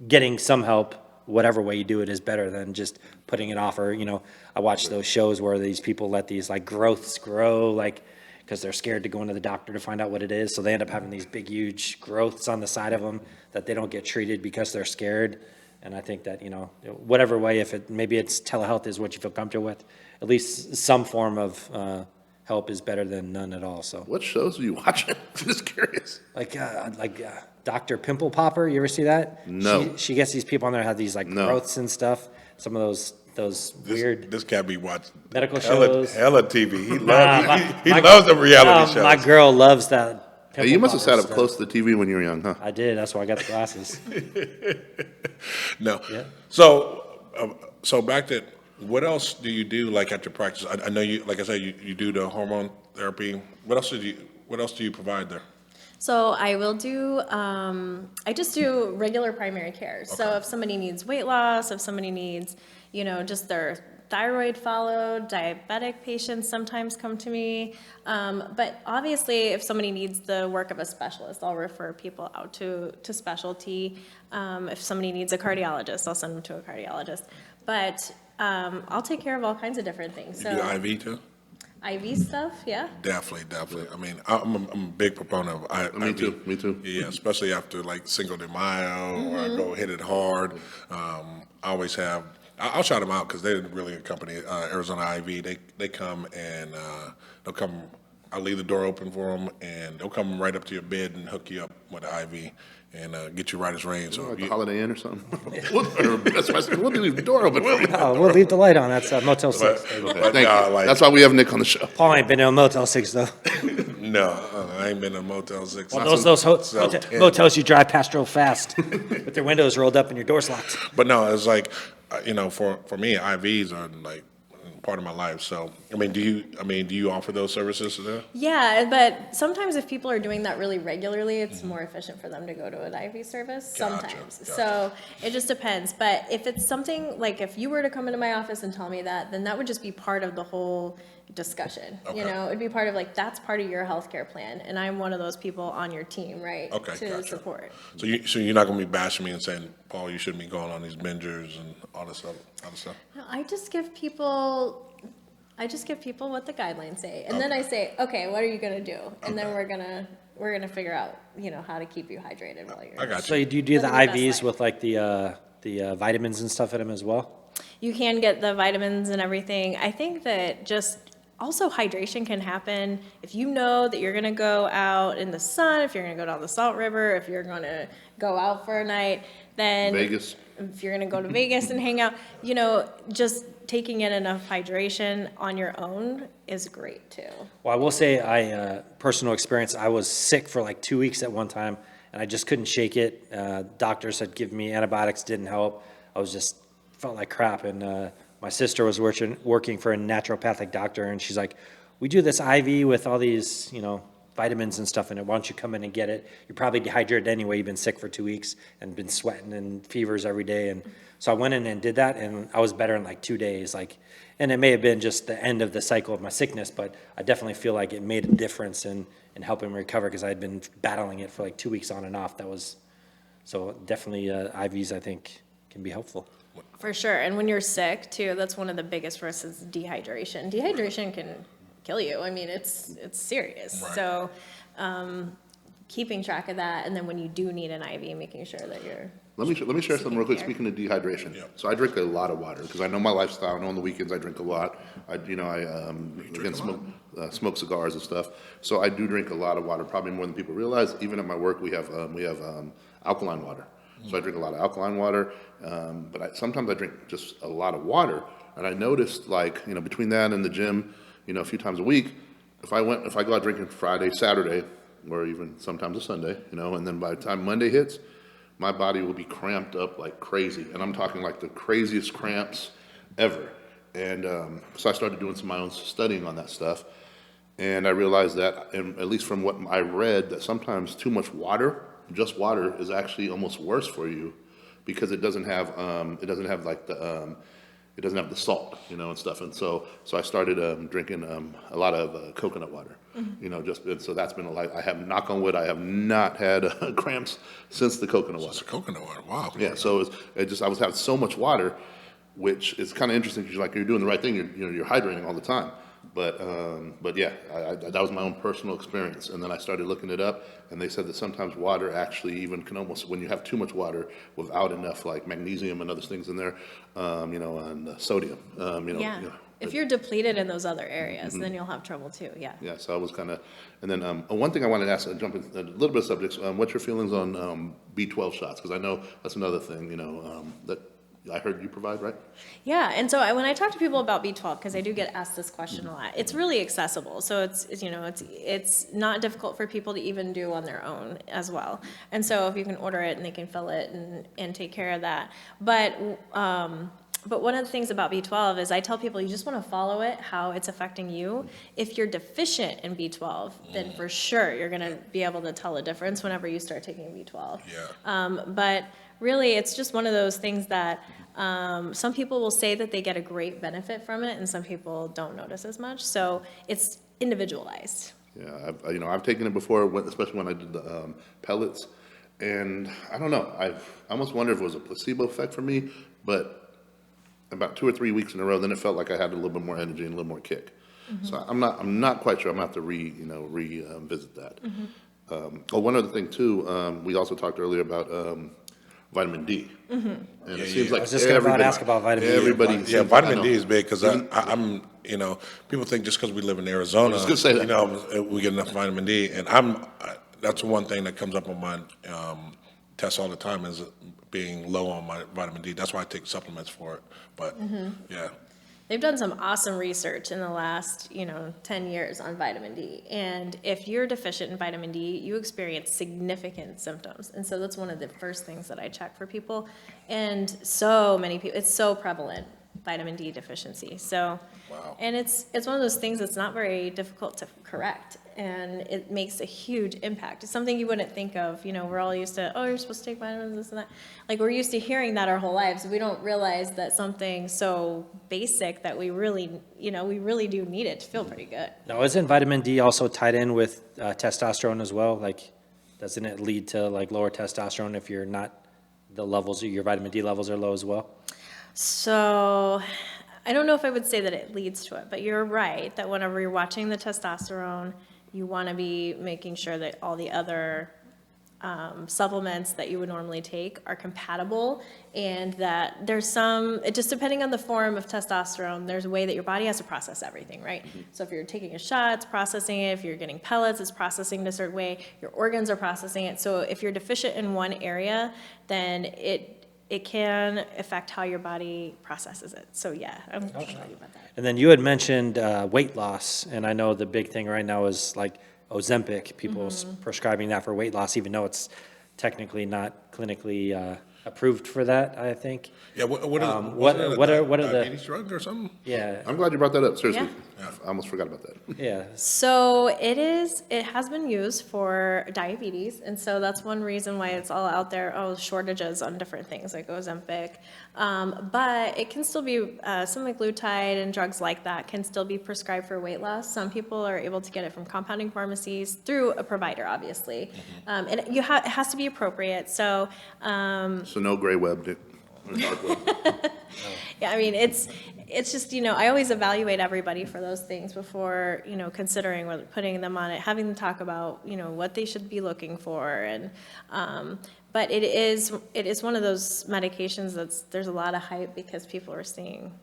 getting some help, whatever way you do it, is better than just putting it off. Or I watch those shows where these people let these growths grow, because they're scared to go into the doctor to find out what it is. So they end up having these big, huge growths on the side of them that they don't get treated because they're scared. And I think that, whatever way, maybe it's telehealth is what you feel comfortable with, at least some form of help is better than none at all. So what shows are you watching? I'm just curious. Dr. Pimple Popper, you ever see that? No. She gets these people on there that have these growths and stuff. Some of those weird. This can't be watched. Medical shows. Hella TV. He loves the reality shows. My girl loves that Hey, you must have sat up bottles, close to the TV when you were young, huh? I did, that's why I got the glasses. No. Yeah. So back to, what else do you do like at your practice? I know you, like I said, you do the hormone therapy. What else do you provide there? So I will do, I just do regular primary care. So Okay. if somebody needs weight loss, if somebody needs, just their thyroid followed, diabetic patients sometimes come to me. But obviously, if somebody needs the work of a specialist, I'll refer people out to specialty. If somebody needs a cardiologist, I'll send them to a cardiologist. But I'll take care of all kinds of different things. You do So IV too? IV stuff, yeah. Definitely. I mean, I'm a big proponent of IV. Me too. Yeah, especially after like Cinco de Mayo, or I go hit it hard. I always have. I'll shout them out because they're really a company, Arizona IV. They come and they'll come. I'll leave the door open for them, and they'll come right up to your bed and hook you up with an IV and get you right as rain. So Like you- a Holiday Inn or something. We'll leave the door open for you. Oh, we'll leave the light on, that's Motel 6. but Thank nah, you. like, That's why we have Nick on the show. Paul ain't been to a Motel 6, though. no, I ain't been to Motel 6. Well, Not those since 2010. motels you drive past real fast, with their windows rolled up and your doors locked. But no, it's like, for me, IVs are like part of my life. So, do you offer those services there? Yeah, but sometimes if people are doing that really regularly, it's more efficient for them to go to an IV service. Gotcha, Sometimes. gotcha. So it just depends. But if it's something like if you were to come into my office and tell me that, then that would just be part of the whole discussion. Okay. It'd be part of that's part of your healthcare plan, and I'm one of those people on your team, right? Okay, To gotcha. support. So you're not going to be bashing me and saying, Paul, you shouldn't be going on these bingers and all this other stuff. No, I just give people what the guidelines say, and then I say, okay, what are you gonna do? And then we're gonna figure out, how to keep you hydrated while you're. I got So you. do you do the Living your best IVs life. with like the vitamins and stuff in them as well? You can get the vitamins and everything. I think that just also hydration can happen if you know that you're gonna go out in the sun, if you're gonna go down the Salt River, if you're gonna go out for a night, then Vegas. if you're gonna go to Vegas and hang out, just taking in enough hydration on your own is great too. Well, I will say, personal experience, I was sick for like 2 weeks at one time, and I just couldn't shake it. Doctors had given me antibiotics, didn't help. I was just, felt like crap, and my sister was working for a naturopathic doctor, and she's like, we do this IV with all these, vitamins and stuff in it. Why don't you come in and get it? You're probably dehydrated anyway. You've been sick for 2 weeks and been sweating and fevers every day. And so I went in and did that, and I was better in like 2 days. And it may have been just the end of the cycle of my sickness, but I definitely feel like it made a difference in helping me recover because I had been battling it for like 2 weeks on and off. So definitely IVs, I think, can be helpful. For sure, and when you're sick too, that's one of the biggest risks is dehydration. Dehydration can kill you. It's serious. Right. So, keeping track of that, and then when you do need an IV, making sure that you're. Let me share something real quick. care. Speaking of dehydration, Yeah. so I drink a lot of water because I know my lifestyle. I know on the weekends I drink a lot. I again smoke cigars and stuff. So I do drink a lot of water, probably more than people realize. Even at my work, we have alkaline water. So I drink a lot of alkaline water, but sometimes I drink just a lot of water. And I noticed, between that and the gym, a few times a week, if I go out drinking Friday, Saturday, or even sometimes a Sunday, and then by the time Monday hits, my body will be cramped up like crazy. And I'm talking like the craziest cramps ever. And so I started doing some of my own studying on that stuff. And I realized that, and at least from what I read, that sometimes too much water, just water, is actually almost worse for you because it doesn't have the salt, and stuff. And so I started drinking a lot of coconut water, so that's been I have, knock on wood, I have not had cramps since the coconut water. It's a coconut water. Wow. Yeah, so I was having so much water, which is kind of interesting because you're doing the right thing. You're hydrating all the time. But yeah, that was my own personal experience. And then I started looking it up, and they said that sometimes water actually even can almost, when you have too much water without enough like magnesium and other things in there, and sodium, Yeah. If you're depleted in those other areas, then you'll have trouble too. Yeah. Yeah, so I was kind of, and then one thing I wanted to ask, jump in a little bit of subjects. What's your feelings on B12 shots? Because I know that's another thing, that I heard you provide, right? Yeah, and so when I talk to people about B12, because I do get asked this question a lot, it's really accessible. So it's not difficult for people to even do on their own as well. And so if you can order it and they can fill it and take care of that. But one of the things about B12 is I tell people you just want to follow it, how it's affecting you. If you're deficient in B12, then for sure you're going to be able to tell a difference whenever you start taking B12. Yeah. But really, it's just one of those things that some people will say that they get a great benefit from it, and some people don't notice as much. So it's individualized. Yeah, I've taken it before, especially when I did the pellets, and I don't know. I almost wonder if it was a placebo effect for me, but about 2 or 3 weeks in a row, then it felt like I had a little bit more energy and a little more kick. So I'm not quite sure. I'm gonna have to revisit that. One other thing too, we also talked earlier about vitamin D. And it seems like I was just going to ask about vitamin D. Everybody, Yeah, vitamin D is big because I'm, people think just because we live in Arizona, gonna say that. we get enough vitamin D. And that's one thing that comes up on my tests all the time is being low on my vitamin D. That's why I take supplements for it. But yeah. They've done some awesome research in the last, 10 years on vitamin D. And if you're deficient in vitamin D, you experience significant symptoms. And so that's one of the first things that I check for people. And so many people, it's so prevalent, vitamin D deficiency. So, Wow. and it's one of those things that's not very difficult to correct. And it makes a huge impact. It's something you wouldn't think of. We're all used to, oh, you're supposed to take vitamins, this and that. Like, we're used to hearing that our whole lives. We don't realize that something so basic that we really do need it to feel pretty good. Now, isn't vitamin D also tied in with testosterone as well? Like, doesn't it lead to like lower testosterone if you're not, your vitamin D levels are low as well? So I don't know if I would say that it leads to it, but you're right that whenever you're watching the testosterone, you want to be making sure that all the other supplements that you would normally take are compatible, and that there's just depending on the form of testosterone, there's a way that your body has to process everything, right? So if you're taking a shot, it's processing it. If you're getting pellets, it's processing it a certain way. Your organs are processing it. So if you're deficient in one area, then it can affect how your body processes it. So yeah, I'm glad about that. And then you had mentioned weight loss, and I know the big thing right now is like Ozempic, people prescribing that for weight loss, even though it's technically not clinically approved for that, I think. Yeah, what are the diabetes drugs or something? Yeah, I'm glad you brought that up. Seriously, Yeah. I almost forgot about that. yeah. So it has been used for diabetes, and so that's one reason why it's all out there, shortages on different things like Ozempic. But it can still be, semaglutide and drugs like that can still be prescribed for weight loss. Some people are able to get it from compounding pharmacies through a provider, obviously. And it has to be appropriate, so. So no gray web, or dark web. Yeah, I mean, it's just, I always evaluate everybody for those things before, considering whether putting them on it, having them talk about, what they should be looking for. And, but it is one of those medications there's a lot of hype because people are seeing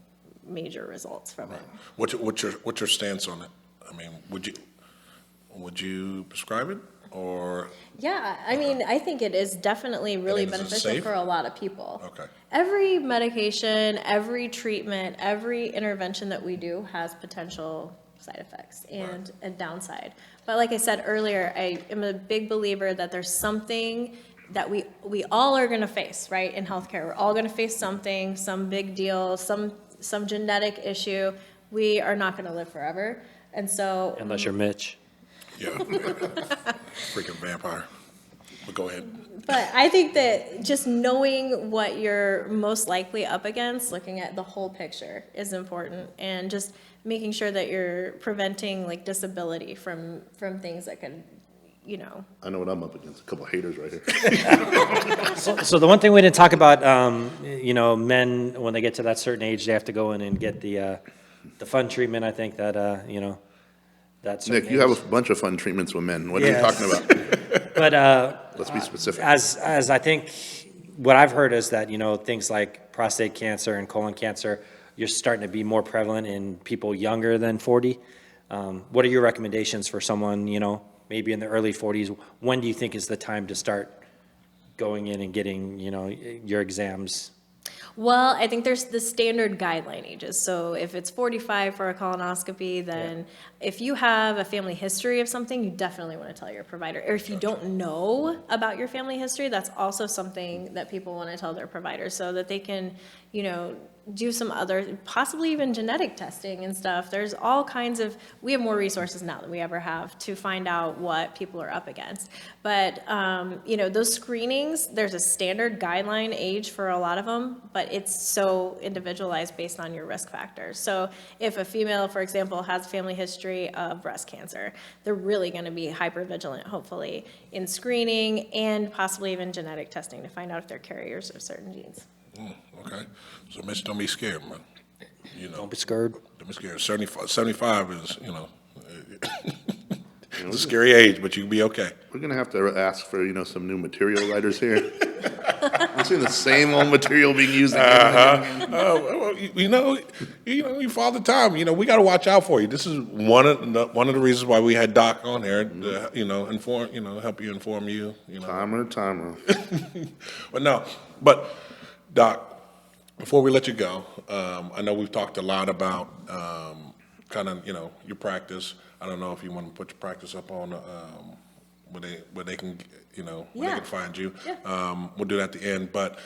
major results from it. What's your stance on it? I mean, would you prescribe it or? Yeah, I mean, I think it is definitely really is it beneficial safe? for a lot of people. Okay. Every medication, every treatment, every intervention that we do has potential side effects and a downside. But like I said earlier, I am a big believer that there's something that we all are going to face, right, in healthcare. We're all going to face something, some big deal, some genetic issue. We are not going to live forever. And so Unless you're Mitch. Yeah. Freaking vampire. But go ahead. But I think that just knowing what you're most likely up against, looking at the whole picture is important, and just making sure that you're preventing like disability from things that could, I know what I'm up against. A couple of haters right here. So the one thing we didn't talk about, men, when they get to that certain age, they have to go in and get the fun treatment, I think that, that certain Nick, you have age. a bunch of fun treatments with men. What are you talking about? But Let's be specific. as I think, what I've heard is that, things like prostate cancer and colon cancer, you're starting to be more prevalent in people younger than 40. What are your recommendations for someone, maybe in the early 40s? When do you think is the time to start going in and getting, your exams? Well, I think there's the standard guideline ages. So if it's 45 for a colonoscopy, then if you have a family history of something, you definitely want to tell your provider. Or if you don't know about your family history, that's also something that people want to tell their provider so that they can, do some other, possibly even genetic testing and stuff. There's all kinds of, we have more resources now than we ever have to find out what people are up against. But, those screenings, there's a standard guideline age for a lot of them, but it's so individualized based on your risk factors. So if a female, for example, has a family history of breast cancer, they're really going to be hypervigilant, hopefully, in screening and possibly even genetic testing to find out if they're carriers of certain genes. Okay. So, Mitch, don't be scared, man. Don't be scared. Don't be scared. 75 is, it's a scary age, but you can be okay. We're gonna have to ask for, some new material writers here. I'm seeing the same old material being used again and again. Well, you Father Time. We got to watch out for you. This is one of the reasons why we had Doc on here. To, inform, help you inform you. Timer. But Doc, before we let you go, I know we've talked a lot about kind of your practice. I don't know if you want to put your practice up on where they can where they can find you. Yeah. We'll do that at the end. But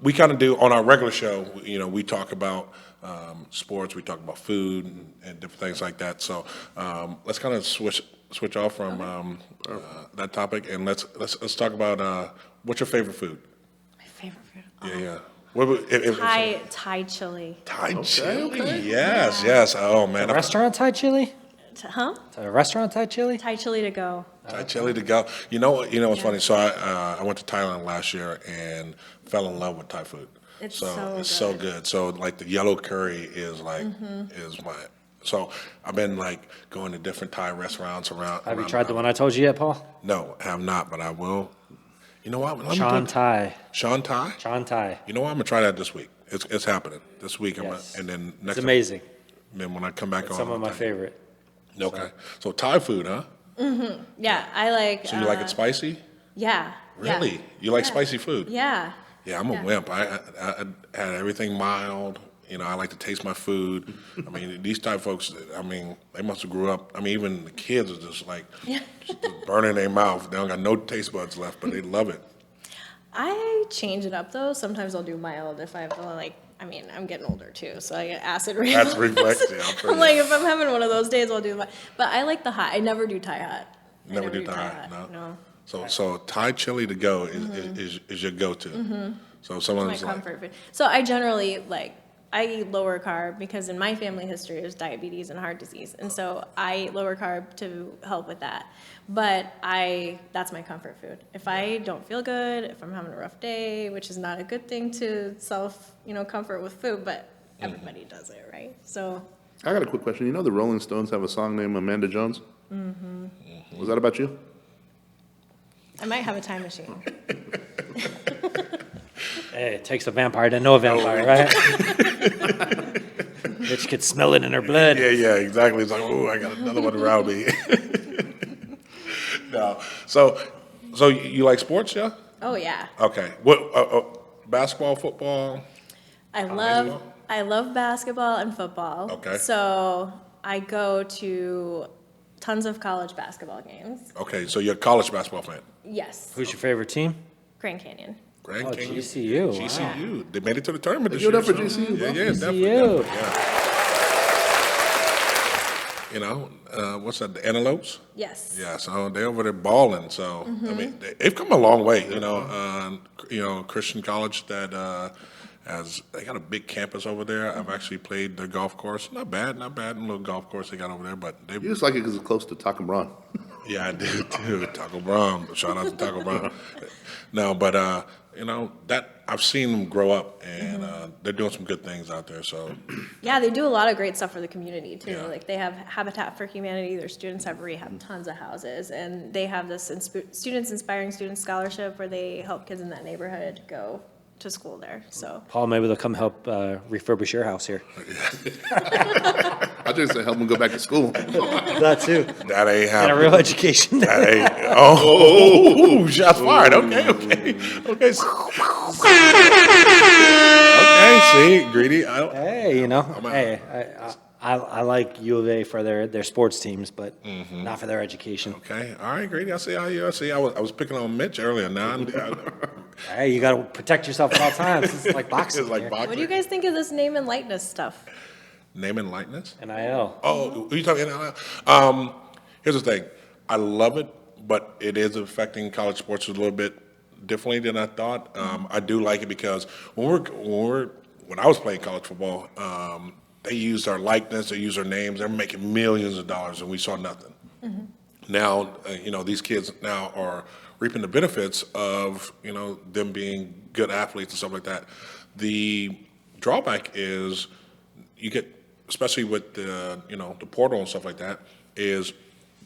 we kind of do on our regular show. We talk about sports. We talk about food and different things like that. So let's kind of switch off from that topic and let's talk about what's your favorite food. My favorite food. Yeah. What, Thai chili. Thai chili. Yes. Oh man. A restaurant Thai chili? Huh? A restaurant Thai chili? Thai chili to go. Thai chili to go. You know what's funny? So I went to Thailand last year and fell in love with Thai food. It's so good. So like the yellow curry is like is my. So I've been like going to different Thai restaurants around. Have you tried the one I told you yet, Paul? No, I have not, but I will. You know what? Shan Thai. Shan Thai? Shan Thai. You know what? I'm gonna try that this week. It's happening this week. Yes. And then next. It's amazing. Then when I come back It's on. some of my favorite. Okay. So Thai food, huh? Yeah, I like. So you like it spicy? Yeah. Really? Yeah. You like Yeah. spicy food? Yeah. Yeah, I'm a wimp. I had everything mild. I like to taste my food. I mean, these type folks, they must have grew up. Even the kids are just like just burning their mouth. They don't got no taste buds left, but they love it. I change it up though. Sometimes I'll do mild if I feel like. I'm getting older too, so I get acid reflux. That's reflex. Yeah, I'm like, if I'm having one of those days, I'll do my. But I like the hot. I never do Thai hot. Never do Thai hot. No. So Thai chili to go is your go-to. So My someone's like, comfort food. So I generally I eat lower carb because in my family history there's diabetes and heart disease, and so I eat lower carb to help with that. But that's my comfort food. If I don't feel good, if I'm having a rough day, which is not a good thing to comfort with food, but everybody does it, right? So I got a quick question. The Rolling Stones have a song named Amanda Jones? Mm-hmm. Was that about you? I might have a time machine. Hey, it takes a vampire to know a vampire, right? Bitch could smell it in her blood. yeah, exactly. It's like, oh, I got another one around me. No. So you like sports, yeah? Oh yeah. Okay. What? Basketball, football. I love basketball and football. Okay. So I go to tons of college basketball games. Okay, so you're a college basketball fan. Yes. Who's your favorite team? Grand Canyon. Grand Oh, Canyon. GCU. Wow. GCU. They made it to the tournament this Give year. it up for GCU, bro. Yeah, GCU. definitely. What's that? The Antelopes? Yes. Yeah, so they're over there balling. So they've come a long way. Christian college that they got a big campus over there. I've actually played their golf course. Not bad. Little golf course they got over there, but they. You just like it because it's close to Taco Brown. Yeah, I do too. Taco Brown. Shout out to Taco Brown. No, but that I've seen them grow up, and they're doing some good things out there. So Yeah, they do a lot of great stuff for the community too. Yeah. Like they have Habitat for Humanity. Their students have rehab tons of houses, and they have this Students Inspiring Students Scholarship where they help kids in that neighborhood go to school there. So Paul, maybe they'll come help refurbish your house here. I just said help them go back to school. That too. That ain't And a happening. real education. That ain't. Oh, shots fired. Okay. Okay, see, greedy. I don't. Hey, you know, I'm out. hey, I like U of A for their sports teams, but not for their education. Okay, all right, greedy. I see how you. I see. I was picking on Mitch earlier. Now, Hey, you got to protect yourself at all times. It's like boxing. it's like here. boxing. What do you guys think of this name and likeness stuff? Name and likeness. NIL. Oh, are you talking NIL? Here's the thing. I love it, but it is affecting college sports a little bit differently than I thought. I do like it because when I was playing college football, they used our likeness, they used our names. They're making millions of dollars, and we saw nothing. Now, these kids now are reaping the benefits of, them being good athletes and stuff like that. The drawback is you get, especially with the portal and stuff like that, is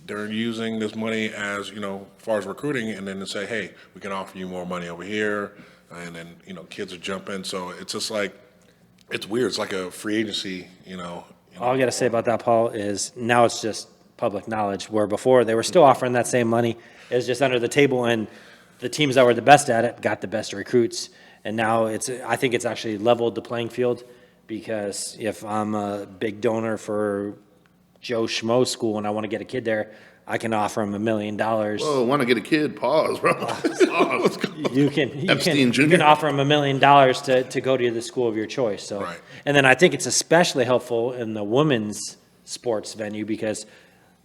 they're using this money as, as far as recruiting, and then to say, hey, we can offer you more money over here, and then, kids are jumping. So it's just like, it's weird. It's like a free agency, All I got to say about that, Paul, is now it's just public knowledge, where before they were still offering that same money. It was just under the table, and the teams that were the best at it got the best recruits. And now I think it's actually leveled the playing field, because if I'm a big donor for Joe Schmo school and I want to get a kid there, I can offer him $1 million. Oh, want to get a kid? Pause, bro. Pause. You can Epstein Jr.? You can offer him $1 million to go to the school of your choice. So, Right. And then I think it's especially helpful in the women's sports venue, because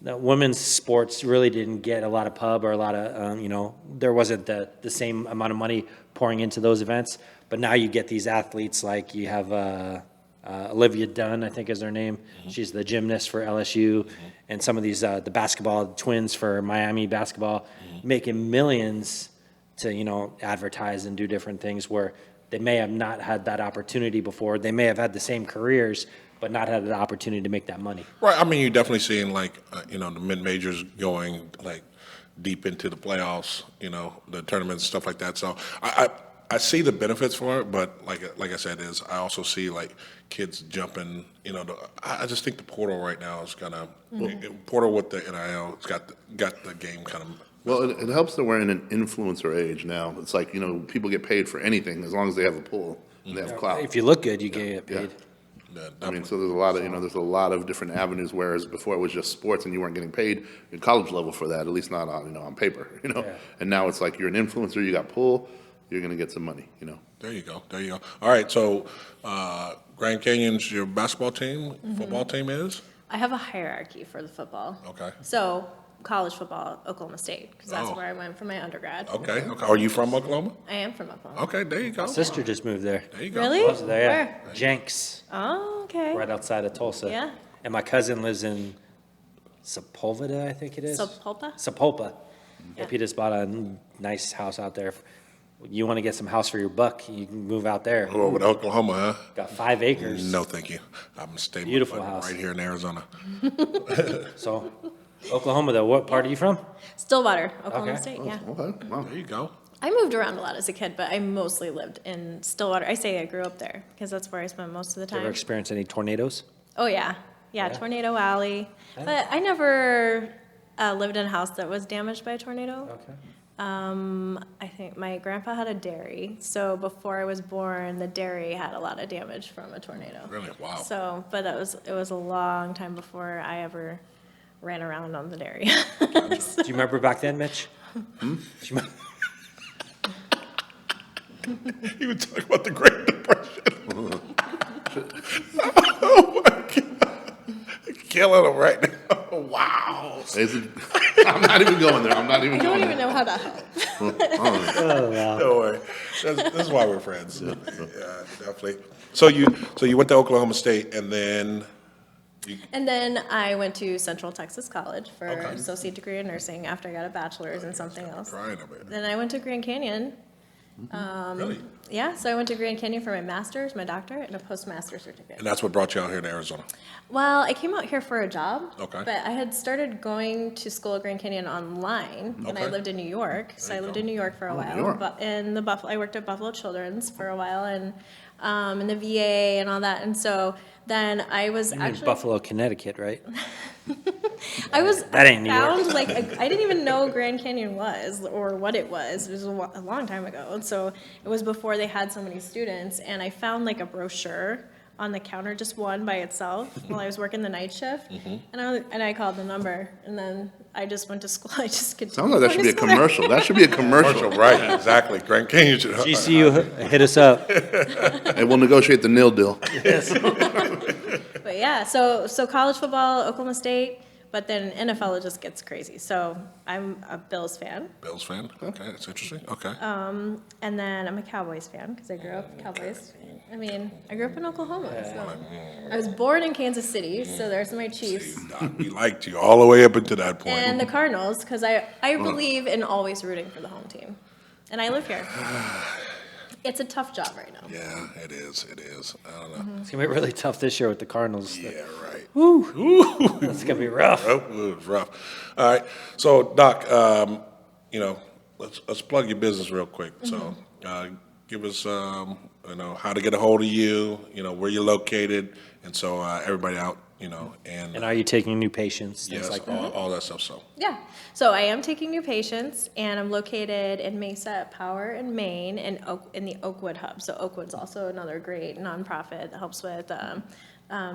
the women's sports really didn't get a lot of pub or a lot of there wasn't the same amount of money pouring into those events. But now you get these athletes, like you have Olivia Dunn, I think is her name. She's the gymnast for LSU, and some of these the basketball twins for Miami basketball, making millions to advertise and do different things, where they may have not had that opportunity before. They may have had the same careers, but not had the opportunity to make that money. Right. I mean, you're definitely seeing the mid majors going deep into the playoffs, the tournaments, stuff like that. So I see the benefits for it, but like I said, I also see kids jumping. I just think the portal right now is gonna portal with the NIL. It's got the game kind of. Well, it helps that we're in an influencer age now. It's like, people get paid for anything as long as they have a pull and they have clout. If you look good, you get paid. I mean, so there's a lot of different avenues, whereas before it was just sports and you weren't getting paid in college level for that, at least not on paper, And now it's like you're an influencer, you got pull, you're gonna get some money, There you go. All right. So Grand Canyon's your basketball team, football team is? I have a hierarchy for the football. Okay. So college football, Oklahoma State, because that's Oh. where I went for my undergrad. Okay. Are you from Oklahoma? I am from Oklahoma. Okay, there you go. Sister just moved there. There you go. Really? Lives there, yeah. Where? Jenks, Oh, okay. right outside of Tulsa. Yeah. And my cousin lives in Sepulveda, I think it is. Sepulpa? Sepulpa. Yeah. Yep, he just bought a nice house out there. You want to get some house for your buck, you can move out there. Oh, with Oklahoma, huh? Got 5 acres. No, thank you. I'm staying Beautiful house. right here in Arizona. So, Oklahoma though, what part are you from? Stillwater, Oklahoma Okay. State, yeah. Okay, wow. There you go. I moved around a lot as a kid, but I mostly lived in Stillwater. I say I grew up there because that's where I spent most of the Did you ever time. experience any tornadoes? Oh, yeah. Yeah, Tornado Alley. But I never lived in a house that was damaged by a tornado. Okay. I think my grandpa had a dairy, so before I was born, the dairy had a lot of damage from a tornado. Really? Wow. So, but it was a long time before I ever ran around on the dairy. Do you remember back then, Mitch? Do you remember? He was talking about the Great Depression. Oh my God. Killing him right now. Wow. I'm not even going there. I'm not even I don't going even there. know how that helped. Don't worry. This is why we're friends. Yeah, definitely. So you went to Oklahoma State, and then And then I went to Central Texas College for Okay. an associate degree in nursing after I got a bachelor's in something else. crying over it. Then I went to Grand Canyon. Really? Yeah, so I went to Grand Canyon for my master's, my doctorate, and a postmaster's certificate. And that's what brought you out here to Arizona. Well, I came out here for a job. Okay. But I had started going to school at Grand Canyon online when I Okay. lived in New York. So There I you lived go. in New York for a while. York. But in the I worked at Buffalo Children's for a while, and and the VA and all that. And so then I was You're in actually Buffalo, Connecticut, right? That ain't New York. found like I didn't even know Grand Canyon was or what it was. It was a long time ago. And so it was before they had so many students. And I found like a brochure on the counter, just one by itself, while I was working the night shift. And I called the number, and then I just went to school. I just continued. Sounds like that should be a going to school. commercial. That should be a commercial. Right, exactly. Grand Canyon should. GCU, hit us up. And we'll negotiate the nil deal. But yeah, so college football, Oklahoma State, but then NFL it just gets crazy. So I'm a Bills fan, Bills fan? Okay, that's interesting. Okay. and then I'm a Cowboys fan because I grew up Cowboys. I mean, I grew up in Oklahoma, so I was born in Kansas City, so there's my Chiefs. Doc, we liked you all the way up until that point. And the Cardinals, because I believe in always rooting for the home team. And I live here. It's a tough job right now. Yeah, it is. It is. I don't know. It's gonna be really tough this year with the Cardinals. Yeah, right. It's gonna be rough. Oh, it was rough. All right. So, Doc, let's plug your business real quick. So, give us, how to get a hold of you, where you're located, and so everybody out, And are you taking new patients, things yes, like that? all that stuff. So, Yeah. So I am taking new patients, and I'm located in Mesa at Power in Maine in the Oakwood hub. So Oakwood's also another great nonprofit that helps with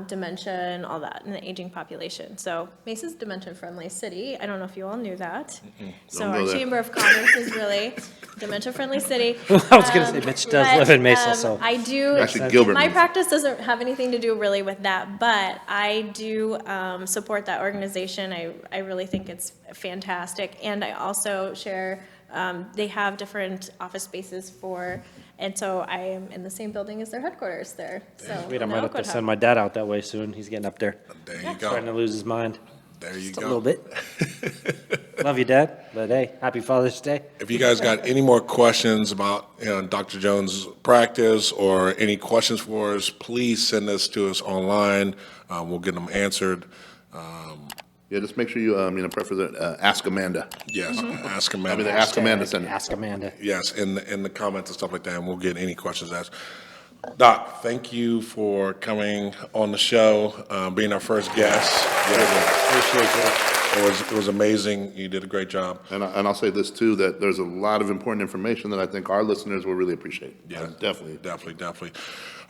dementia and all that in the aging population. So Mesa's a dementia-friendly city. I don't know if you all knew that. So Don't go our there. Chamber of Commerce is really dementia-friendly city. I was gonna say, Mitch does But, live in Mesa, so. I do. Actually, Gilbert My means- practice doesn't have anything to do really with that, but I do support that organization. I really think it's fantastic, and I also share. They have different office spaces and so I am in the same building as their headquarters there. So Wait, I in the might have to Oakwood hub. send my dad out that way soon. He's getting up there. there you Starting to go. lose his mind. There you Just a go. little bit. Love you, Dad. But hey, happy Father's Day. If you guys got any more questions about Dr. Jones' practice or any questions for us, please send this to us online. We'll get them answered. Yeah, just make sure you, preface it, ask Amanda. Yes, ask I Amanda. mean, ask Amanda send it. Ask Amanda. Yes, in the comments and stuff like that, and we'll get any questions asked. Doc, thank you for coming on the show, being our first guest. It was amazing. You did a great job. And I'll say this too, that there's a lot of important information that I think our listeners will really appreciate. Yeah, Definitely. Definitely.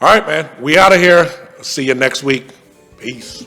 All right, man. We out of here. See you next week. Peace.